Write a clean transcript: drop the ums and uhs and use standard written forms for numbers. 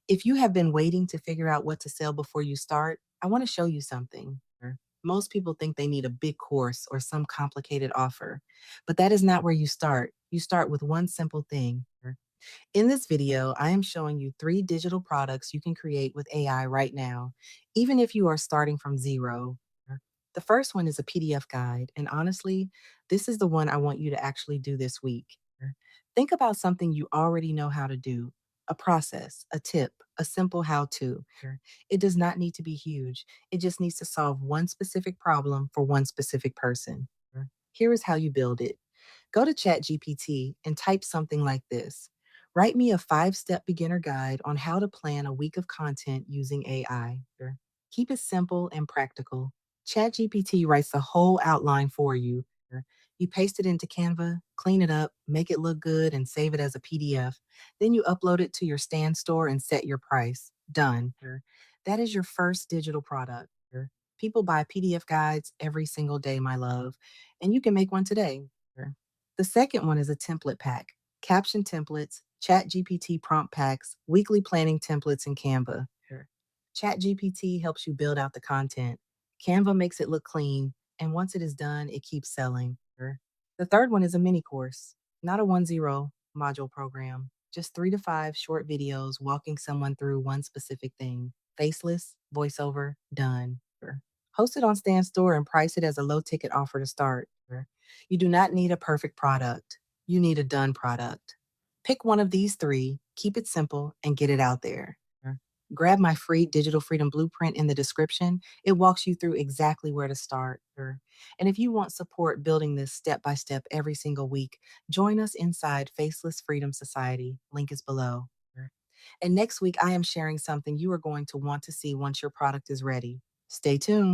If you have been waiting to figure out what to sell before you start, I want to show you something. Most people think they need a big course or some complicated offer, but that is not where you start. You start with one simple thing. In this video, I am showing you three digital products you can create with AI right now, even if you are starting from zero. The first one is a PDF guide, and honestly, this is the one I want you to actually do this week. Think about something you already know how to do, a process, a tip, a simple how to. It does not need to be huge, it just needs to solve one specific problem for one specific person. Here is how you build it. Go to ChatGPT and type something like this. Write me a 5 step beginner guide on how to plan a week of content using AI. Keep it simple and practical. ChatGPT writes the whole outline for you. You paste it into Canva, clean it up, make it look good, and save it as a PDF. Then you upload it to your stand store and set your price. Done. That is your first digital product. People buy PDF guides every single day, my love, and you can make one today. The second one is a template pack, caption templates, ChatGPT prompt packs, weekly planning templates in Canva. ChatGPT helps you build out the content. Canva makes it look clean, and once it is done, it keeps selling. The third one is a mini course, not a 1-0 module program, just 3 to 5 short videos walking someone through one specific thing. Faceless, voiceover, done. Host it on Stand Store and price it as a low ticket offer to start. You do not need a perfect product. You need a done product. Pick one of these three, keep it simple, and get it out there. Grab my free digital freedom blueprint in the description. It walks you through exactly where to start. And if you want support building this step by step every single week, join us inside Faceless Freedom Society. Link is below. And next week, I am sharing something you are going to want to see once your product is ready. Stay tuned.